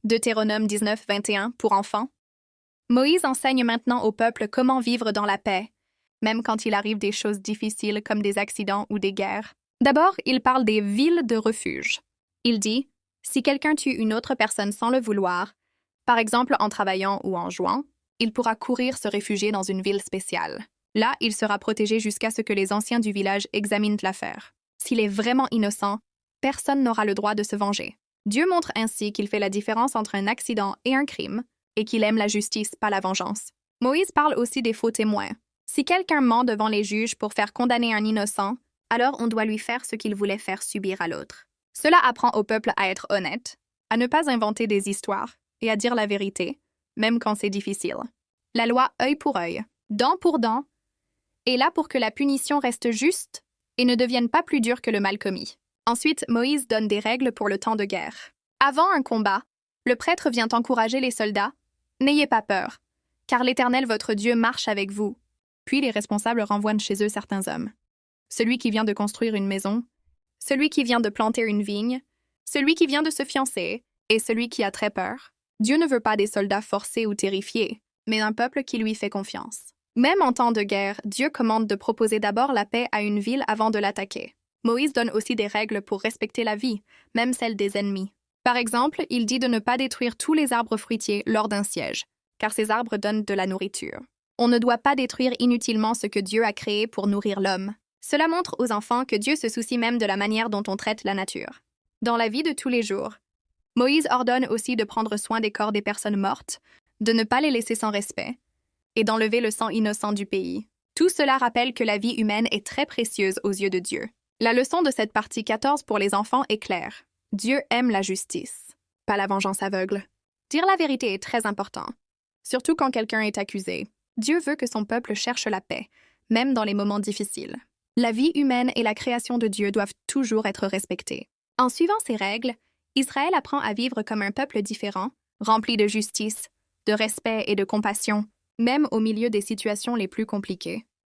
Deutéronome 19, 21 pour enfants. Moïse enseigne maintenant au peuple comment vivre dans la paix, même quand il arrive des choses difficiles comme des accidents ou des guerres. D'abord, il parle des villes de refuge. Il dit, si quelqu'un tue une autre personne sans le vouloir, par exemple en travaillant ou en jouant, il pourra courir se réfugier dans une ville spéciale. Là, il sera protégé jusqu'à ce que les anciens du village examinent l'affaire. S'il est vraiment innocent, personne n'aura le droit de se venger. Dieu montre ainsi qu'il fait la différence entre un accident et un crime, et qu'il aime la justice, pas la vengeance. Moïse parle aussi des faux témoins. Si quelqu'un ment devant les juges pour faire condamner un innocent, alors on doit lui faire ce qu'il voulait faire subir à l'autre. Cela apprend au peuple à être honnête, à ne pas inventer des histoires et à dire la vérité, même quand c'est difficile. La loi œil pour œil, dent pour dent, est là pour que la punition reste juste et ne devienne pas plus dure que le mal commis. Ensuite, Moïse donne des règles pour le temps de guerre. Avant un combat, le prêtre vient encourager les soldats. N'ayez pas peur, car l'Éternel votre Dieu marche avec vous. Puis les responsables renvoient chez eux certains hommes. Celui qui vient de construire une maison, celui qui vient de planter une vigne, celui qui vient de se fiancer, et celui qui a très peur. Dieu ne veut pas des soldats forcés ou terrifiés, mais un peuple qui lui fait confiance. Même en temps de guerre, Dieu commande de proposer d'abord la paix à une ville avant de l'attaquer. Moïse donne aussi des règles pour respecter la vie, même celle des ennemis. Par exemple, il dit de ne pas détruire tous les arbres fruitiers lors d'un siège, car ces arbres donnent de la nourriture. On ne doit pas détruire inutilement ce que Dieu a créé pour nourrir l'homme. Cela montre aux enfants que Dieu se soucie même de la manière dont on traite la nature. Dans la vie de tous les jours, Moïse ordonne aussi de prendre soin des corps des personnes mortes, de ne pas les laisser sans respect, et d'enlever le sang innocent du pays. Tout cela rappelle que la vie humaine est très précieuse aux yeux de Dieu. La leçon de cette partie 14 pour les enfants est claire. Dieu aime la justice, pas la vengeance aveugle. Dire la vérité est très important, surtout quand quelqu'un est accusé. Dieu veut que son peuple cherche la paix, même dans les moments difficiles. La vie humaine et la création de Dieu doivent toujours être respectées. En suivant ces règles, Israël apprend à vivre comme un peuple différent, rempli de justice, de respect et de compassion, même au milieu des situations les plus compliquées.